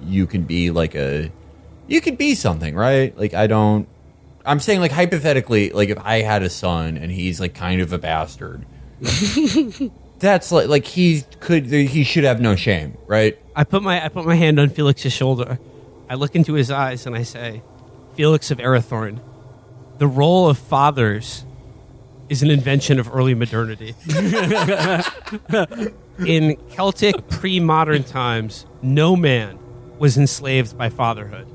you can be like you could be something, right? Like I'm saying, like, hypothetically, like, if I had a son and he's like kind of a bastard, that's like he should have no shame, right? I put my hand on Felix's shoulder. I look into his eyes and I say, Felix of Arathorn, the role of fathers is an invention of early modernity. In Celtic pre-modern times, no man was enslaved by fatherhood.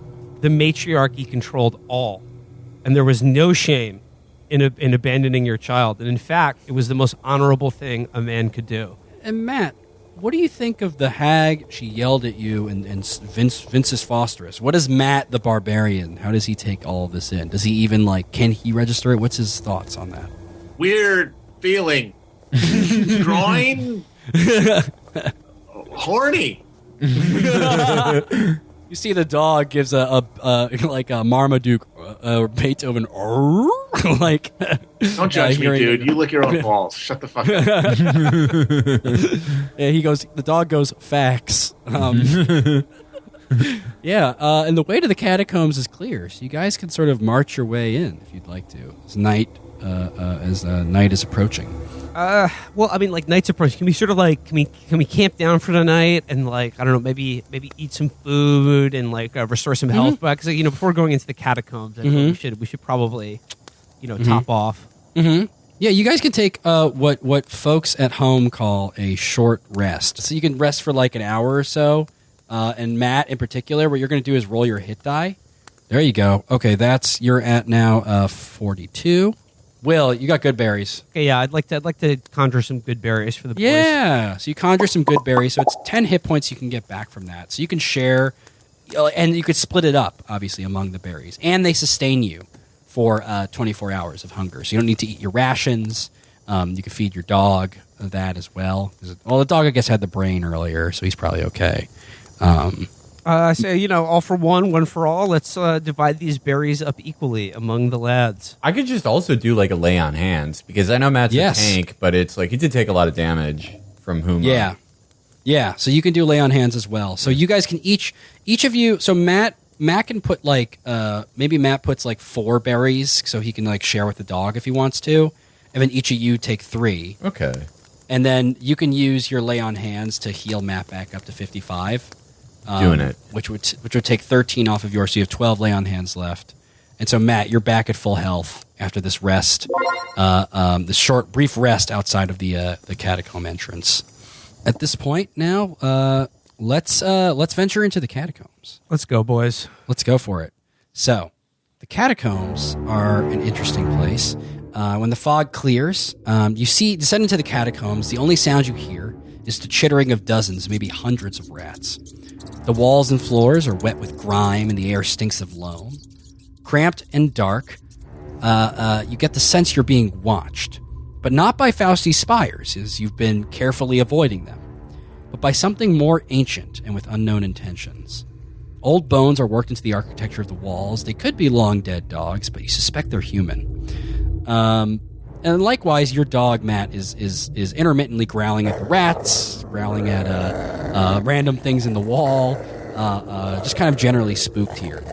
The matriarchy controlled all, and there was no shame in abandoning your child. And in fact, it was the most honorable thing a man could do. And Matt, what do you think of the hag? She yelled at you and Vince's Fosterus. What is Matt the Barbarian? How does he take all of this in? Does he even, can he register it? What's his thoughts on that? Weird feeling. Groin? Horny. You see the dog gives a Marmaduke Beethoven Don't judge me, dude. You lick your own balls. Shut the fuck up. Yeah, the dog goes, facts. And the way to the catacombs is clear, so you guys can sort of march your way in if you'd like to. As night is approaching. Night's approaching. Can we sort of can we camp down for the night and I don't know, maybe eat some food and restore some health? Because before going into the catacombs, I think we should probably top off. Mm-hmm. Yeah, you guys can take what folks at home call a short rest. So you can rest for an hour or so. And Matt, in particular, what you're going to do is roll your hit die. There you go. Okay, you're at now 42. Will, you got good berries. Okay, yeah, I'd like to conjure some good berries for the boys. Yeah, so you conjure some good berries. So it's 10 hit points you can get back from that. So you can share, and you could split it up, obviously, among the berries. And they sustain you for 24 hours of hunger. So you don't need to eat your rations. You can feed your dog that as well. Well, the dog, I guess, had the brain earlier, so he's probably okay. I say, all for one for all. Let's divide these berries up equally among the lads. I could just also do a lay on hands, because I know Matt's a tank, but it's he did take a lot of damage from Huma. Yeah. So you can do lay on hands as well. So you guys can each of you. So Matt can put maybe Matt puts 4 berries, so he can share with the dog if he wants to, and then each of you take 3. Okay. And then you can use your lay on hands to heal Matt back up to 55. Doing it. Which would take 13 off of yours, so you have 12 lay on hands left. And so, Matt, you're back at full health after this rest, this short, brief rest outside of the catacomb entrance. At this point now, let's venture into the catacombs. Let's go, boys. Let's go for it. So, the catacombs are an interesting place. When the fog clears, you descend into the catacombs. The only sound you hear is the chittering of dozens, maybe hundreds of rats. The walls and floors are wet with grime, and the air stinks of loam. Cramped and dark, you get the sense you're being watched, but not by Fausti's spires, as you've been carefully avoiding them, but by something more ancient and with unknown intentions. Old bones are worked into the architecture of the walls. They could be long-dead dogs, but you suspect they're human. And likewise, your dog, Matt, is intermittently growling at the rats, growling at random things in the wall, just kind of generally spooked here,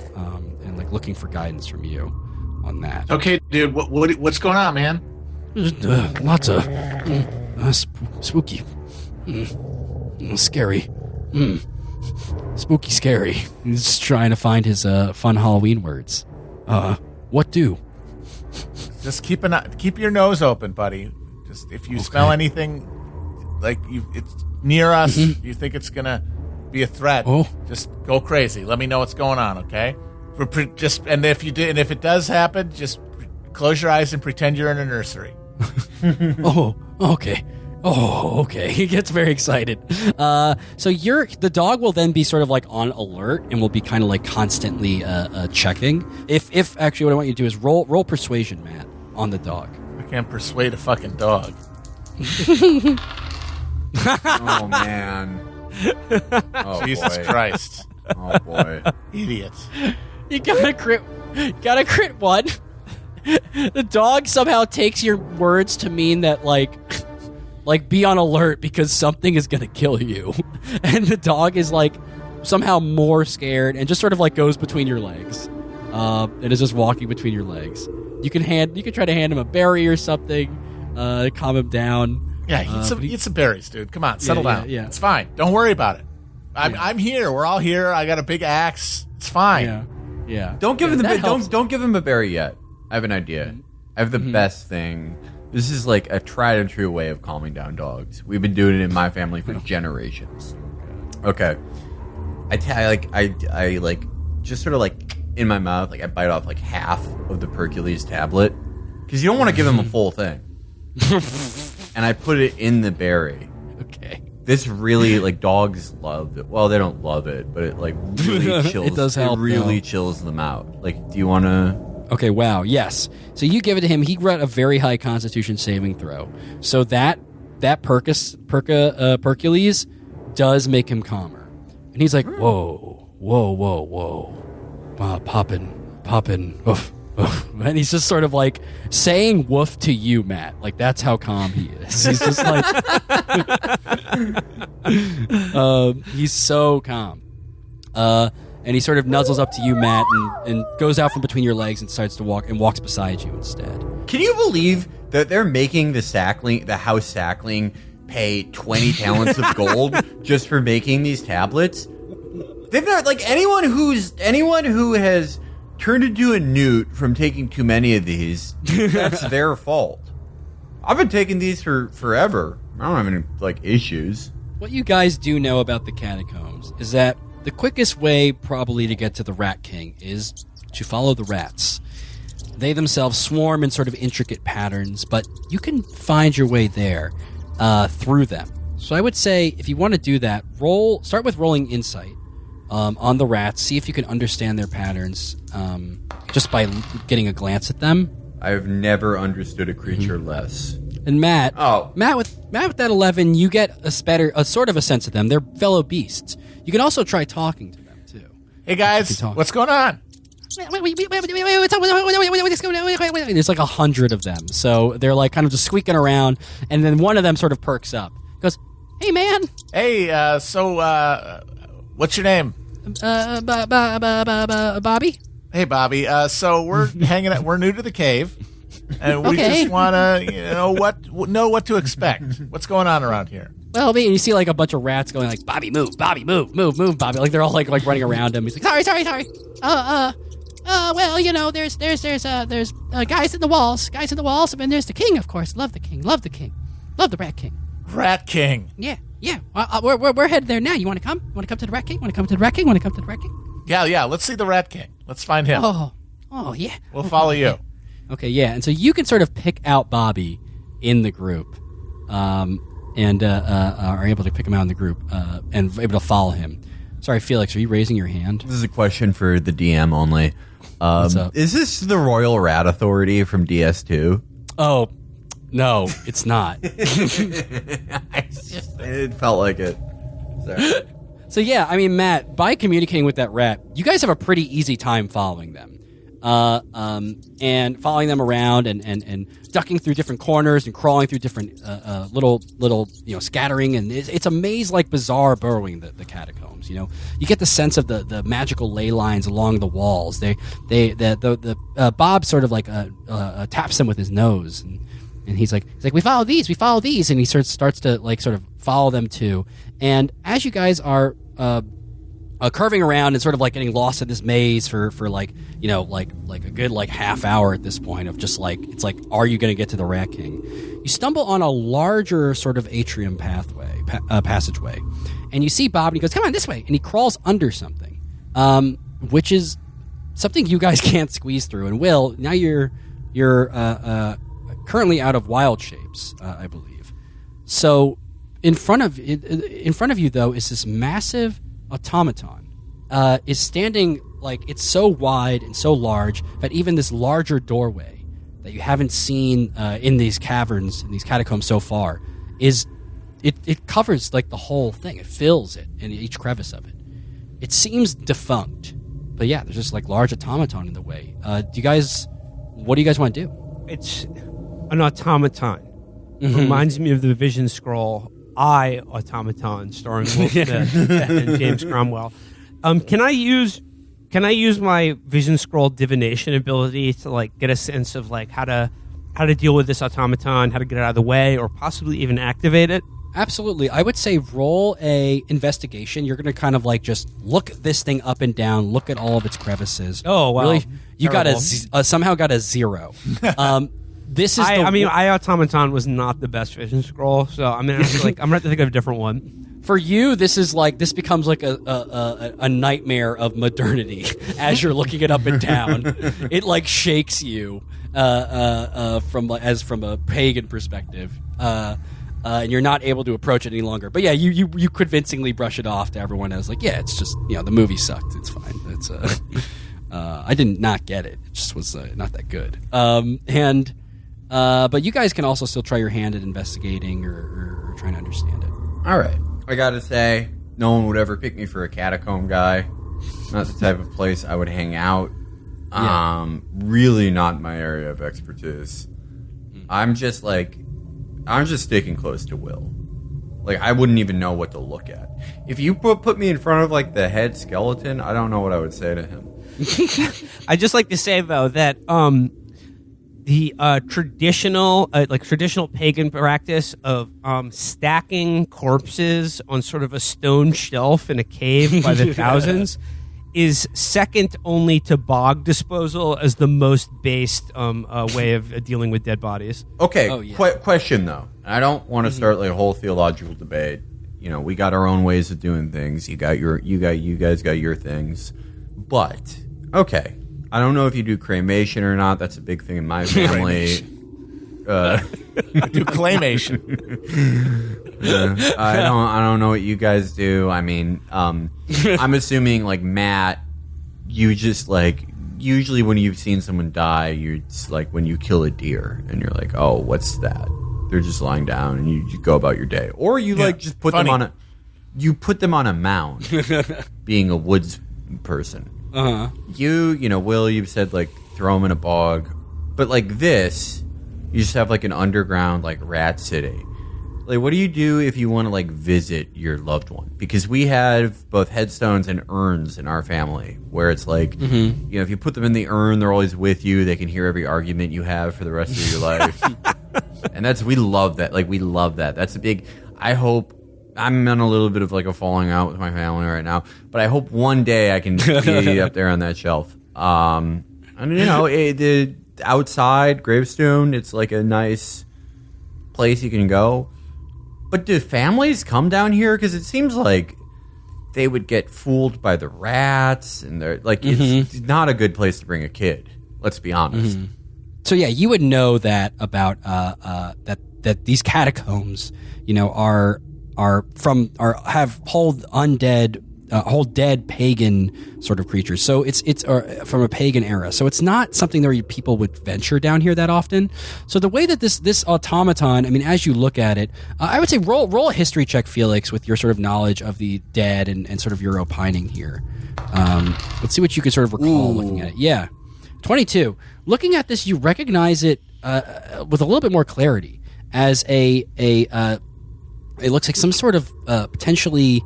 and looking for guidance from you on that. Okay, dude, what's going on, man? Lots of spooky, scary, spooky, scary. He's just trying to find his fun Halloween words. What do? Just keep your nose open, buddy. Just if you smell anything it's near us, you think it's gonna be a threat, just go crazy. Let me know what's going on, okay? And if it does happen, just close your eyes and pretend you're in a nursery. Okay. Oh, okay. He gets very excited. So the dog will then be sort of on alert and will be kind of constantly checking. If actually what I want you to do is roll persuasion, Matt, on the dog. I can't persuade a fucking dog. Oh man. Oh, Jesus boy. Christ. Oh boy. Idiot. You got a crit one. The dog somehow takes your words to mean that be on alert because something is going to kill you. And the dog is somehow more scared and just sort of like goes between your legs, and is just walking between your legs. You can try to hand him a berry or something to calm him down. Yeah, eat some berries, dude. Come on, settle down. Yeah. It's fine. Don't worry about it. I'm here. We're all here. I got a big axe. It's fine. Yeah. Don't give him don't give him a berry yet. I have an idea. I have the best thing. This is like a tried and true way of calming down dogs. We've been doing it in my family for generations. Okay. I like just sort of like in my mouth, like I bite off like half of the Percules tablet because you don't want to give him a full thing. And I put it in the berry. Okay. This really, like, dogs love it. Well, they don't love it, but it like really chills. It does help. It really chills them out. Like, do you want to? Okay. Wow. Yes. So you give it to him. He got a very high Constitution saving throw. So that Percules does make him calmer, and he's like, whoa, poppin', oof. And he's just sort of like saying woof to you, Matt. Like, that's how calm he is. He's just like he's so calm. And he sort of nuzzles up to you, Matt, and goes out from between your legs and starts to walks beside you instead. Can you believe that they're making the house Sackling pay 20 talents of gold just for making these tablets? They've not, like, anyone who has turned into a newt from taking too many of these, that's their fault. I've been taking these for forever. I don't have any, like, issues. What you guys do know about the catacombs is that the quickest way probably to get to the Rat King is to follow the rats. They themselves swarm in sort of intricate patterns, but you can find your way there through them. So I would say if you want to do that, start with rolling insight on the rats. See if you can understand their patterns just by getting a glance at them. I've never understood a creature less. And Matt with that 11, you get a sort of a sense of them. They're fellow beasts. You can also try talking to them too. Hey guys, what's going on? There's like 100 of them, so they're like kind of just squeaking around, and then one of them sort of perks up. Goes, "Hey man." Hey, what's your name? Bobby. Hey, Bobby. So we're hanging out. We're new to the cave, and we just want to, know what to expect. What's going on around here? Well, you see like a bunch of rats going like, "Bobby, move! Bobby, move! Bobby!" Like they're all like running around him. He's like, "Sorry. Well, there's guys in the walls, and there's the king, of course. Love the king, love the Rat King. Rat King. Yeah. We're headed there now. You want to come? Want to come to the Rat King? Want to come to the Rat King? Want to come to the Rat King? Yeah. Let's see the Rat King. Let's find him. Oh, yeah. We'll follow you. Okay, yeah. And so you can sort of pick out Bobby in the group, and are able to pick him out in the group, and able to follow him. Sorry, Felix, are you raising your hand? This is a question for the DM only. What's up? Is this the Royal Rat Authority from DS2? Oh, no, it's not. It felt like it. Sorry. So yeah, I mean, Matt, by communicating with that rat, you guys have a pretty easy time following them. And following them around and ducking through different corners and crawling through different little scattering, and it's a maze like bizarre burrowing the catacombs. You get the sense of the magical ley lines along the walls. Bob sort of like taps them with his nose, and he's like we follow these, and he starts to like sort of follow them too. And as you guys are curving around and sort of like getting lost in this maze for like a good like half hour at this point of just like, it's like, are you going to get to the Rat King? You stumble on a larger sort of atrium passageway, and you see Bob, and he goes, "Come on this way," and he crawls under something, which is something you guys can't squeeze through. And Will, now you're currently out of wild shapes, I believe. So in front of you though is this massive automaton, is standing like, it's so wide and so large that even this larger doorway that you haven't seen in these caverns, in these catacombs so far, it covers like the whole thing. It fills it in each crevice of it. It seems defunct, but yeah, there's just like large automaton in the way. What do you guys want to do? It's an automaton. Reminds me of the vision scroll I, Automaton, starring Will Smith and James Cromwell. Can I use my Vision Scroll divination ability to like get a sense of like how to deal with this automaton, how to get it out of the way, or possibly even activate it? Absolutely. I would say roll a investigation. You're going to kind of like just look this thing up and down, look at all of its crevices. Oh, wow. Really? You Terrible. somehow got a 0. This is I automaton was not the best Vision Scroll, so I'm gonna have to think of a different one. For you, this becomes like a nightmare of modernity as you're looking it up and down. It like shakes you from a pagan perspective. And you're not able to approach it any longer. But yeah, you convincingly brush it off to everyone as like, yeah, it's just, the movie sucked. It's fine. It's I didn't not get it. It just was not that good. But you guys can also still try your hand at investigating or trying to understand it. All right. I got to say, no one would ever pick me for a catacomb guy. Not the type of place I would hang out. Yeah. Really not my area of expertise. I'm just sticking close to Will. Like, I wouldn't even know what to look at. If you put me in front of, like, the head skeleton, I don't know what I would say to him. I'd just like to say, though, that the traditional pagan practice of stacking corpses on sort of a stone shelf in a cave by the thousands is second only to bog disposal as the most based way of dealing with dead bodies. Okay, question though. I don't want to start like a whole theological debate. We got our own ways of doing things. You guys got your things. But okay, I don't know if you do cremation or not. That's a big thing in my family. I do claymation. I don't know what you guys do. I mean, I'm assuming like Matt, you just like usually when you've seen someone die, you're just like when you kill a deer and you're like, oh, what's that? They're just lying down and you go about your day, or you just put them on a mound. Being a woods person, Will, you've said like throw them in a bog, but like this. You just have like an underground like rat city. Like, what do you do if you want to like visit your loved one? Because we have both headstones and urns in our family, where it's like, if you put them in the urn, they're always with you. They can hear every argument you have for the rest of your life, and we love that. Like, we love that. That's a big. I hope I'm on a little bit of like a falling out with my family right now, but I hope one day I can be up there on that shelf. And the outside gravestone, it's like a nice place you can go. But do families come down here? Because it seems like they would get fooled by the rats, and they're like, it's not a good place to bring a kid. Let's be honest. So yeah, you would know that about that these catacombs, hold dead pagan sort of creatures. So it's from a pagan era. So it's not something that people would venture down here that often. So the way that this automaton, I mean, as you look at it, I would say roll a history check, Felix, with your sort of knowledge of the dead and sort of your opining here. Let's see what you can sort of recall looking at it. Yeah, 22. Looking at this, you recognize it with a little bit more clarity as it looks like some sort of potentially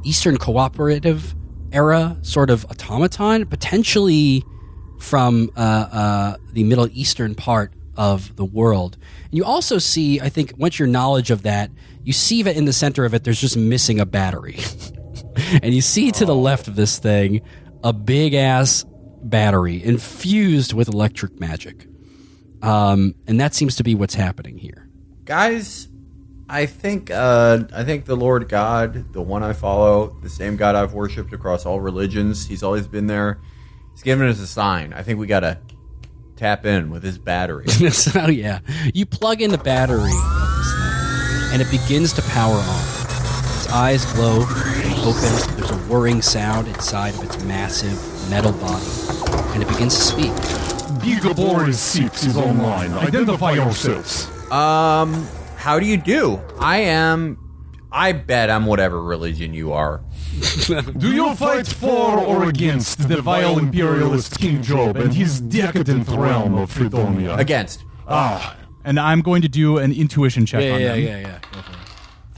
Eastern Cooperative era sort of automaton, potentially from the Middle Eastern part of the world. And you also see, I think, once your knowledge of that, you see that in the center of it, there's just missing a battery. And you see to the left of this thing a big-ass battery infused with electric magic. And that seems to be what's happening here. Guys, I think the Lord God, the one I follow, the same God I've worshipped across all religions, he's always been there. He's given us a sign. I think we got to tap in with his battery. So, yeah. You plug in the battery of this thing, and it begins to power on. Its eyes glow open. There's a whirring sound inside of its massive metal body, and it begins to speak. Giga Boris 6 is online. Identify yourselves. How do you do? I bet I'm whatever religion you are. Do you fight for or against the vile imperialist King Job and his decadent realm of Fredonia? Against. And I'm going to do an intuition check on them. Yeah.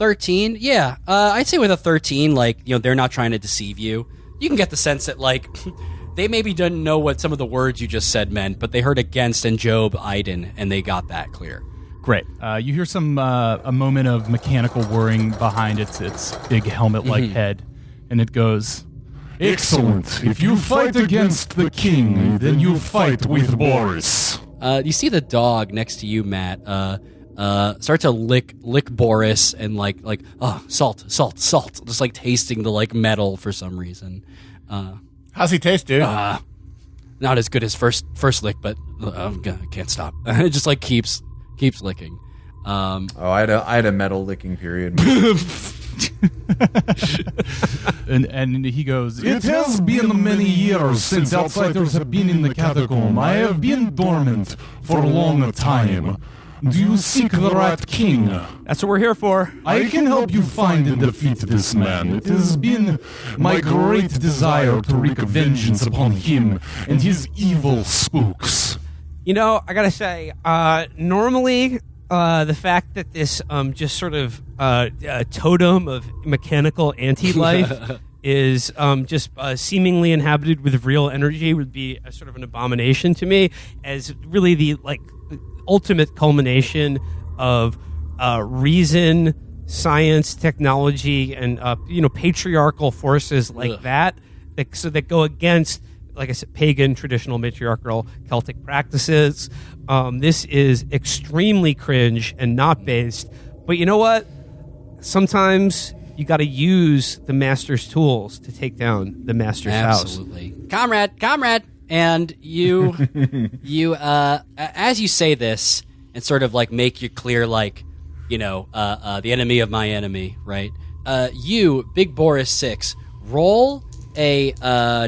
13, yeah. I'd say with a 13, like, they're not trying to deceive you. You can get the sense that, like, they maybe didn't know what some of the words you just said meant, but they heard against and Job Iden, and they got that clear. Great. You hear a moment of mechanical whirring behind its big helmet-like head, and it goes, "Excellent. If you fight against the king, then you fight with Boris." You see the dog next to you, Matt, start to lick Boris and like salt, just like tasting the like metal for some reason. How's he taste, dude? Not as good as first lick, but I can't stop. It just like keeps licking. I had a metal licking period. and he goes, "It has been many years since outsiders have been in the catacomb. I have been dormant for a long time. Do you seek the Rat King? That's what we're here for. I can help you find and defeat this man. It has been my great desire to wreak vengeance upon him and his evil spooks." I gotta say, normally the fact that this just sort of totem of mechanical anti-life is just seemingly inhabited with real energy would be a sort of an abomination to me, as really the ultimate culmination of reason, science, technology, and patriarchal forces like that go against, like I said, pagan, traditional, matriarchal Celtic practices. This is extremely cringe and not based. But you know what? Sometimes you got to use the master's tools to take down the master's house. Absolutely. Comrade. And you, as you say this and sort of like make you clear, like, the enemy of my enemy, right? You, Big Boris 6, roll a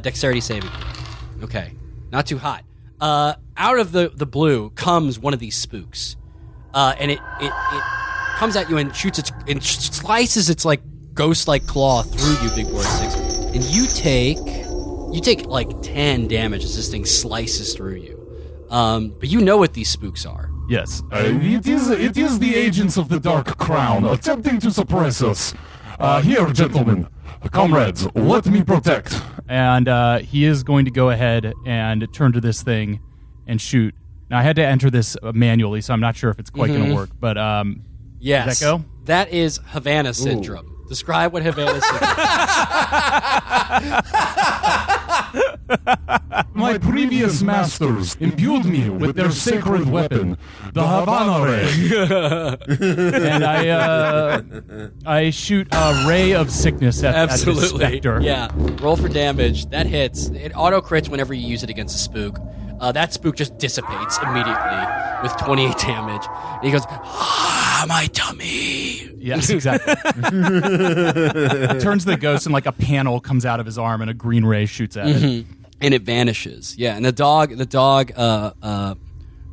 dexterity saving throw. Okay. Not too hot. Out of the blue comes one of these spooks. And it comes at you and slices its like ghost-like claw through you, Big Boris 6. And you take like 10 damage as this thing slices through you. But you know what these spooks are. Yes, it is the agents of the Dark Crown attempting to suppress us. Here, gentlemen, comrades, let me protect. And he is going to go ahead and turn to this thing and shoot. Now, I had to enter this manually, so I'm not sure if it's quite going to work. But yes, does that go? That is Havana syndrome. Describe what Havana syndrome. My previous masters imbued me with their sacred weapon, the Havana Ray. And I shoot a ray of sickness at the specter. Yeah, roll for damage. That hits. It auto-crits whenever you use it against a spook. That spook just dissipates immediately with 28 damage. And he goes, my tummy. Yes, exactly. Turns the ghost and like a panel comes out of his arm and a green ray shoots at it. And it vanishes. Yeah, and the dog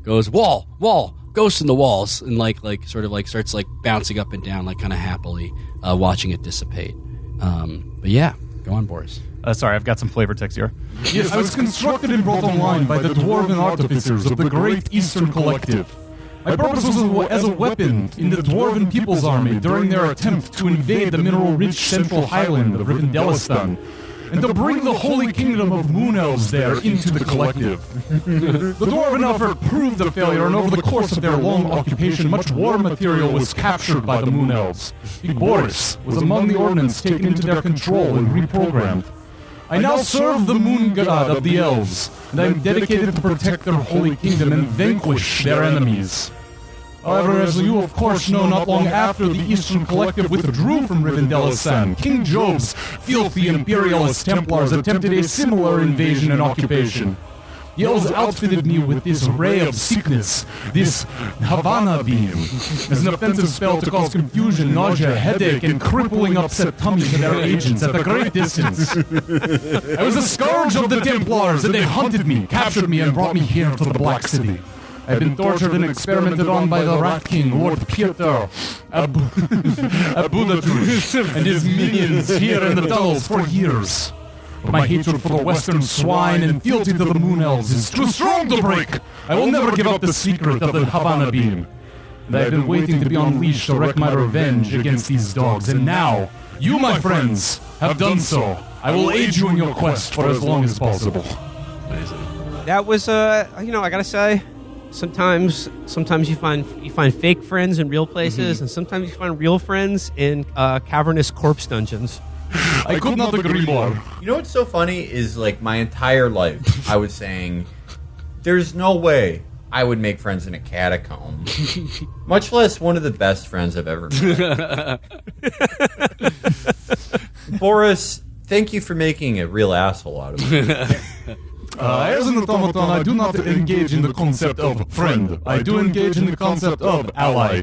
goes, wall, ghost in the walls, and like sort of like starts like bouncing up and down, like kind of happily watching it dissipate. But yeah, go on, Boris. Sorry, I've got some flavor text here. Yes, I was constructed and brought online by the dwarven artificers of the Great Eastern Collective. My purpose was as a weapon in the dwarven people's army during their attempt to invade the mineral-rich central highland of Rivendelistan, and to bring the holy kingdom of moon elves there into the collective. The dwarven effort proved a failure, and over the course of their long occupation, much war material was captured by the moon elves. Big Boris was among the ordnance taken into their control and reprogrammed. I now serve the moon god of the elves, and I am dedicated to protect their holy kingdom and vanquish their enemies. However, as you of course know, not long after the Eastern Collective withdrew from Rivendelistan, King Job's filthy imperialist Templars attempted a similar invasion and occupation. The elves outfitted me with this ray of sickness, this Havana beam, as an offensive spell to cause confusion, nausea, headache, and crippling upset tummy to their agents at a great distance. I was the scourge of the Templars, and they hunted me, captured me, and brought me here to the Black City. I've been tortured and experimented on by the Rat King, Lord Piotr Abulatrus, and his minions here in the tunnels for years. But my hatred for the western swine and fealty to the moon elves is too strong to break. I will never give up the secret of the Havana beam. and I've been waiting to be unleashed to wreak my revenge against these dogs, and now, you, my friends, have done so. I will aid you in your quest for as long as possible. That was, I gotta say, sometimes you find fake friends in real places, and sometimes you find real friends in cavernous corpse dungeons. I could not agree more. You know what's so funny is, like, my entire life, I was saying, there's no way I would make friends in a catacomb, much less one of the best friends I've ever met. Boris, thank you for making a real asshole out of me. As an automaton, I do not engage in the concept of friend. I do engage in the concept of ally.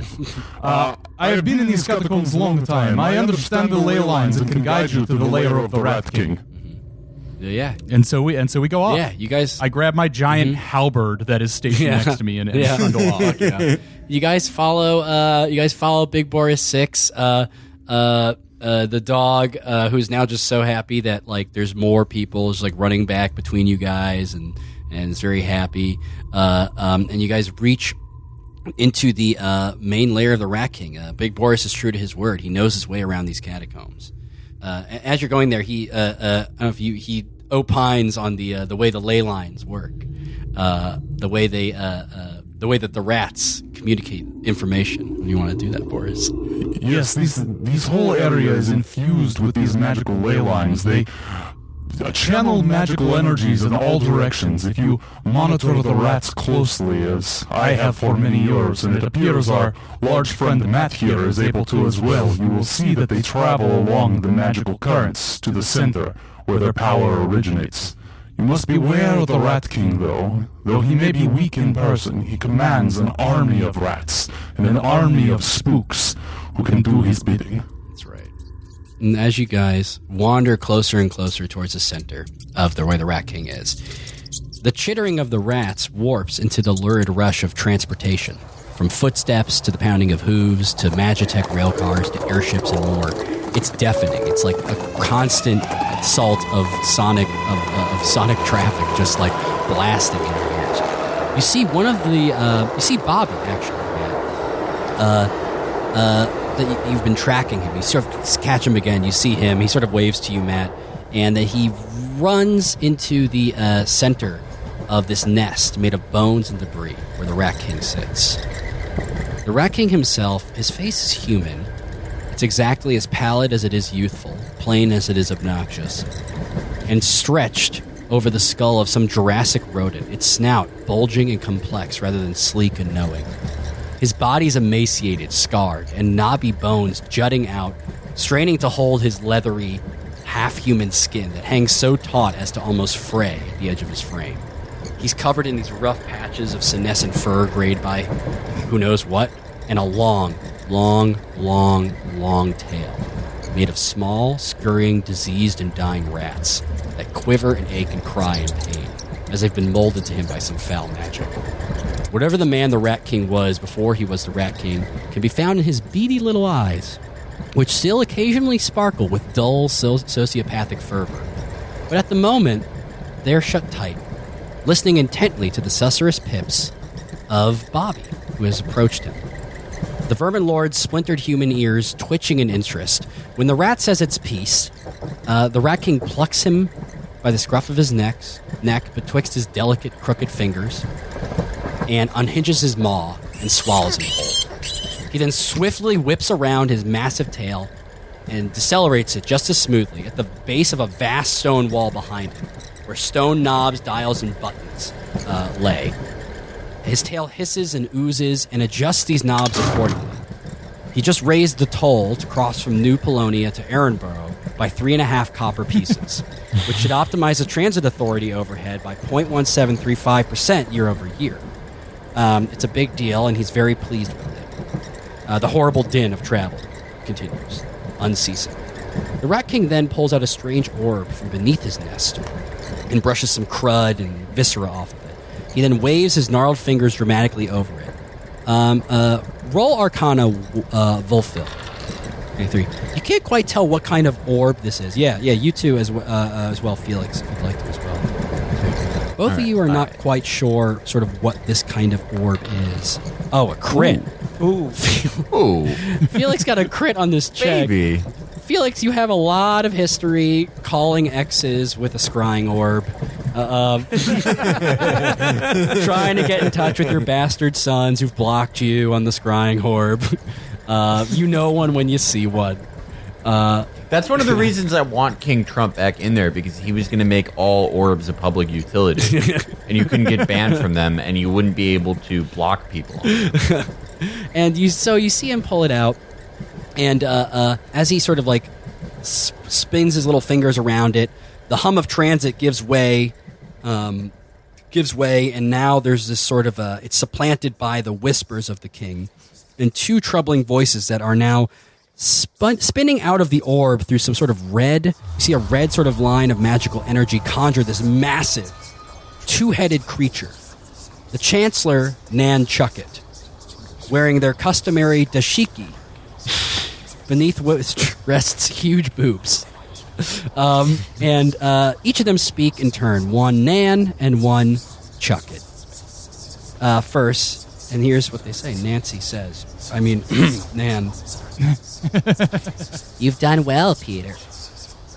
I have been in these catacombs a long time. I understand the ley lines and can guide you to the lair of the Rat King. Yeah. And so we go off. Yeah, you guys. I grab my giant halberd that is stationed next to me and trundle off. You guys follow Big Boris 6. The dog, who's now just so happy that like there's more people, is like running back between you guys and is very happy. And you guys reach into the main lair of the Rat King. Big Boris is true to his word. He knows his way around these catacombs. As you're going there, he I don't know if he opines on the way the ley lines work, the way that the rats communicate information. You want to do that, Boris? Yes, these whole area is infused with these magical ley lines. They channel magical energies in all directions. If you monitor the rats closely, as I have for many years, and it appears our large friend Matt here is able to as well, you will see that they travel along the magical currents to the center, where their power originates. You must beware of the Rat King, though. Though he may be weak in person, he commands an army of rats and an army of spooks who can do his bidding. That's right. And as you guys wander closer and closer towards the center of where the Rat King is, the chittering of the rats warps into the lurid rush of transportation, from footsteps to the pounding of hooves to Magitech rail cars to airships and more. It's deafening. It's like a constant assault of sonic traffic, just like blasting in your ears. You see you see Bobby actually, that you've been tracking him. You sort of catch him again. You see him. He sort of waves to you, Matt, and that he runs into the center of this nest made of bones and debris where the Rat King sits. The Rat King himself, his face is human. It's exactly as pallid as it is youthful, plain as it is obnoxious, and stretched over the skull of some Jurassic rodent, its snout bulging and complex rather than sleek and knowing. His body's emaciated, scarred, and knobby bones jutting out, straining to hold his leathery, half-human skin that hangs so taut as to almost fray at the edge of his frame. He's covered in these rough patches of senescent fur grayed by who knows what, and a long tail made of small, scurrying, diseased, and dying rats that quiver and ache and cry in pain as they've been molded to him by some foul magic. Whatever the man the Rat King was before he was the Rat King can be found in his beady little eyes, which still occasionally sparkle with dull, sociopathic fervor. But at the moment, they're shut tight, listening intently to the susurrus pips of Bobby, who has approached him. The Vermin Lord's splintered human ears twitching in interest. When the rat says its piece, the Rat King plucks him by the scruff of his neck betwixt his delicate, crooked fingers, and unhinges his maw and swallows him whole. He then swiftly whips around his massive tail and decelerates it just as smoothly at the base of a vast stone wall behind him, where stone knobs, dials, and buttons lay. His tail hisses and oozes and adjusts these knobs accordingly. He just raised the toll to cross from New Polonia to Ehrenborough by 3.5 copper pieces, which should optimize the transit authority overhead by 0.1735% year over year. It's a big deal, and he's very pleased with it. The horrible din of travel continues, unceasing. The Rat King then pulls out a strange orb from beneath his nest and brushes some crud and viscera off of it. He then waves his gnarled fingers dramatically over it. Roll Arcana, Volfil. 23. You can't quite tell what kind of orb this is. Yeah, you too as well, Felix, if you'd like to as well. Both of you are not quite sure sort of what this kind of orb is. Oh, a crit. Ooh. Ooh, Felix got a crit on this check. baby. Felix, you have a lot of history calling X's with a scrying orb. Trying to get in touch with your bastard sons who've blocked you on the scrying orb. You know one when you see one. That's one of the reasons I want King Trump back in there, because he was going to make all orbs a public utility, and you couldn't get banned from them, and you wouldn't be able to block people. And you see him pull it out, and as he sort of like spins his little fingers around it, the hum of transit gives way, and now there's this sort of it's supplanted by the whispers of the king, and two troubling voices that are now spinning out of the orb through some sort of red. You see a red sort of line of magical energy conjure this massive two-headed creature. The Chancellor Nan Chuckett, wearing their customary dashiki, beneath which rests huge boobs. And each of them speak in turn, one Nan and one Chuckett. First, and here's what they say. Nancy says, Nan. You've done well, Peter.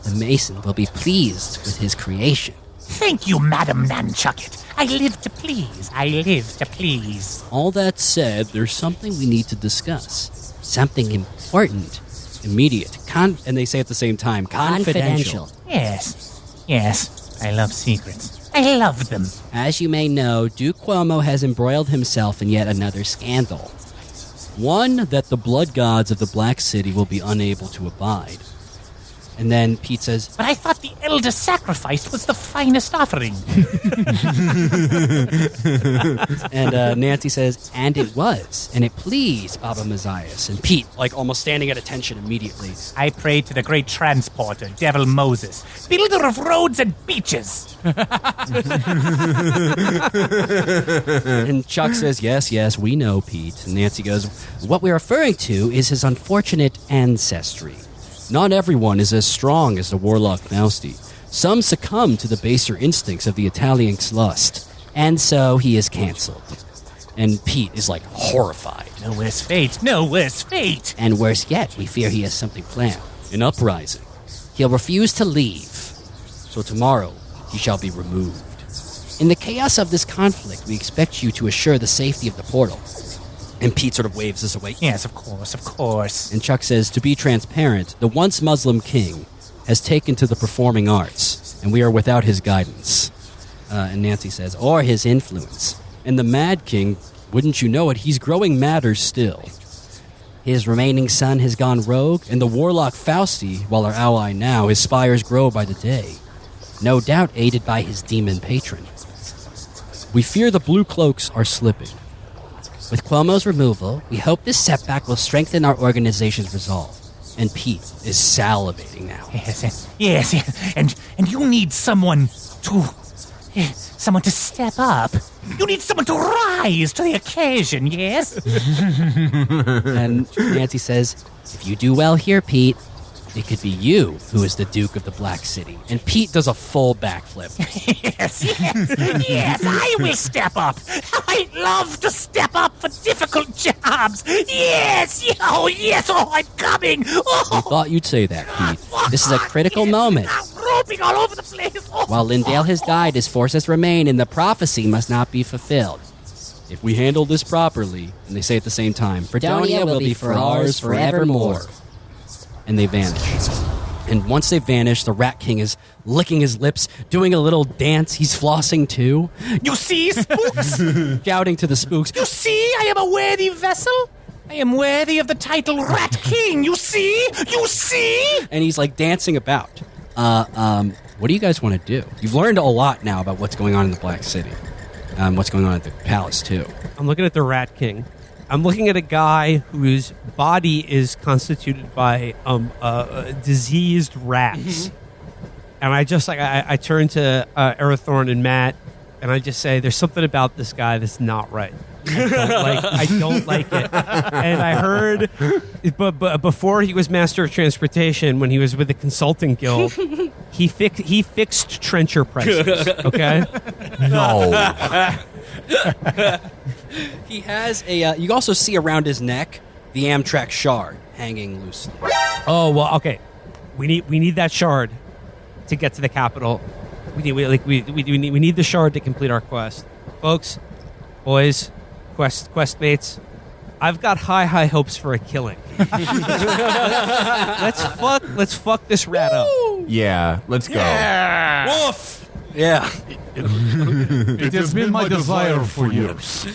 The Mason will be pleased with his creation. Thank you, Madam Nanchucket. I live to please. I live to please. All that said, there's something we need to discuss. Something important. Immediate. And they say at the same time, confidential. Yes. I love secrets. I love them. As you may know, Duke Cuomo has embroiled himself in yet another scandal. One that the blood gods of the Black City will be unable to abide. And then Pete says, But I thought the elder sacrifice was the finest offering. and Nancy says, and it was, and it pleased Baba Matthias. And Pete, like almost standing at attention immediately. I pray to the great transporter, Devil Moses, builder of roads and beaches. And Chuck says, yes, we know, Pete. And Nancy goes, what we're referring to is his unfortunate ancestry. Not everyone is as strong as the warlock Fausti. Some succumb to the baser instincts of the Italian's lust, and so he is cancelled. And Pete is like horrified. No worse fate, no worse fate. And worse yet, we fear he has something planned. An uprising. He'll refuse to leave. So tomorrow, he shall be removed. In the chaos of this conflict, we expect you to assure the safety of the portal. And Pete sort of waves this away. Yes, of course. And Chuck says, to be transparent, the once Muslim king has taken to the performing arts, and we are without his guidance. And Nancy says, or his influence. And the Mad King, wouldn't you know it, he's growing madder still. His remaining son has gone rogue, and the warlock Fausti, while our ally now, his spires grow by the day. No doubt aided by his demon patron. We fear the blue cloaks are slipping. With Cuomo's removal, we hope this setback will strengthen our organization's resolve. And Pete is salivating now. Yes. And you need someone to step up. You need someone to rise to the occasion, yes? And Nancy says, if you do well here, Pete, it could be you who is the Duke of the Black City. And Pete does a full backflip. Yes, I will step up. I love to step up for difficult jobs. Yes, I'm coming. We thought you'd say that, Pete. This is a critical moment. I'm roping all over the place. While Lindale has died, his forces remain, and the prophecy must not be fulfilled. If we handle this properly, and they say at the same time, Fredonia will be for ours forevermore. And they vanish. And once they vanish, the Rat King is licking his lips, doing a little dance. He's flossing too. You see, spooks? Shouting to the spooks. You see, I am a worthy vessel. I am worthy of the title Rat King. You see? And he's like dancing about. What do you guys want to do? You've learned a lot now about what's going on in the Black City. What's going on at the palace too. I'm looking at the Rat King. I'm looking at a guy whose body is constituted by diseased rats. And I turn to Arathorn and Matt, and I just say, there's something about this guy that's not right. I don't like it. And I heard, but before he was Master of Transportation, when he was with the Consulting Guild, he fixed trencher prices. Okay? No. He has a. You also see around his neck the Amtrak shard hanging loosely. Oh well, okay. We need that shard to get to the capital. We need the shard to complete our quest, folks, boys, quest mates. I've got high hopes for a killing. Let's fuck this rat up. Yeah, let's go. Woof. Yeah. It has been my desire for years.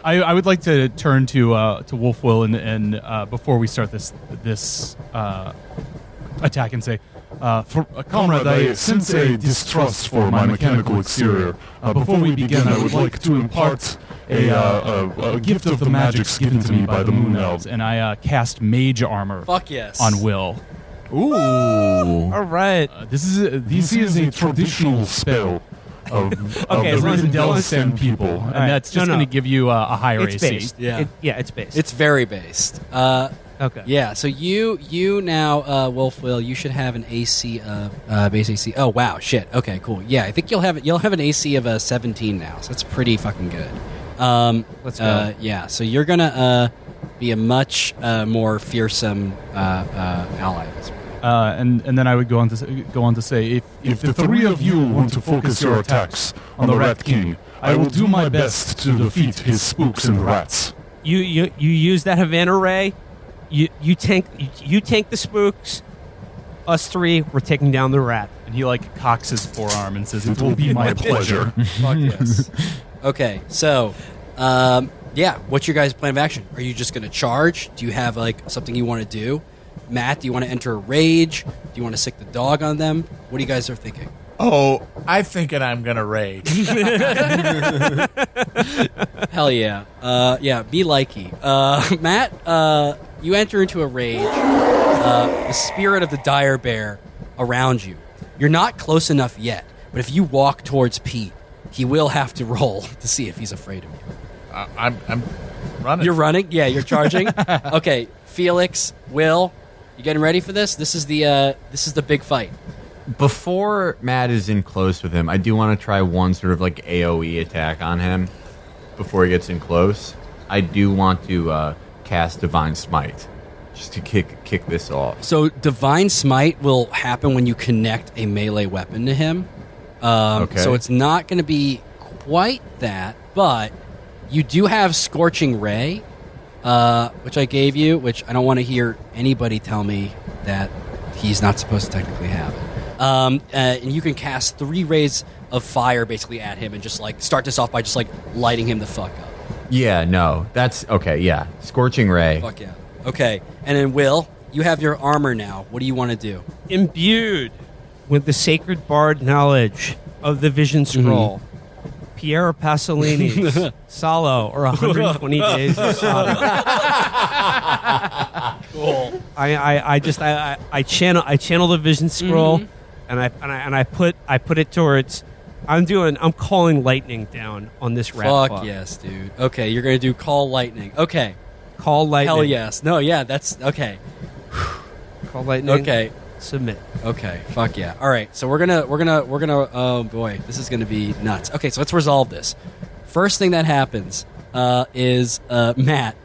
I would like to turn to Wolf Will and before we start this attack and say, comrade, I sense a distrust for my mechanical exterior. Before we begin, I would like to impart a gift of the magics given to me by the Moon Elves, and I cast Mage Armor. Fuck yes. On Will. Ooh. All right. This is a traditional spell of the Rivendell people, and that's just going to give you a higher It's AC. based. It's based. It's very based. okay. Yeah, so you now, Wolf Will, you should have an AC of base AC. Oh wow, shit. Okay, cool. Yeah, I think you'll have an AC of 17 now, so that's pretty fucking good. Let's go. Yeah, so you're gonna be a much more fearsome ally this way. And then I would go on to say, if the three of you want to focus your attacks on the Rat King, I will do my best to defeat his spooks and rats. You use that Havana ray. You tank the spooks. Us three, we're taking down the rat. And he cocks his forearm and says, "It will be my pleasure." Fuck yes. Okay, so yeah, what's your guys' plan of action? Are you just gonna charge? Do you have something you want to do? Matt, do you want to enter a rage? Do you want to sick the dog on them? What do you guys are thinking? Oh, I'm thinking I'm gonna rage. Hell yeah. Yeah, be likey. Matt, you enter into a rage. The spirit of the dire bear around you. You're not close enough yet, but if you walk towards Pete, he will have to roll to see if he's afraid of you. I'm running. You're running? Yeah, you're charging? Okay, Felix, Will, you getting ready for this? This is the big fight. Before Matt is in close with him, I do want to try one sort of AoE attack on him before he gets in close. I do want to cast Divine Smite just to kick this off. So Divine Smite will happen when you connect a melee weapon to him. Okay. So it's not going to be quite that, but you do have Scorching Ray, which I gave you, which I don't want to hear anybody tell me that he's not supposed to technically have it. And you can cast 3 rays of fire basically at him and just start this off by just lighting him the fuck up. Yeah, no, that's okay. Yeah, Scorching Ray. Fuck yeah. Okay, and then Will, you have your armor now. What do you want to do? Imbued with the sacred bard knowledge of the Vision Scroll, Piero Pasolini's Salo, or 120 Days of Sodom. Cool. I channel the Vision Scroll, and I put it towards. I'm calling lightning down on this rat. Fuck yes, dude. Okay, you're gonna do call lightning. Okay, call lightning. hell yes. No, yeah, that's okay. Call lightning. Okay, submit. okay, fuck yeah. All right, so we're gonna. Oh boy, this is gonna be nuts. Okay, so let's resolve this. First thing that happens is Matt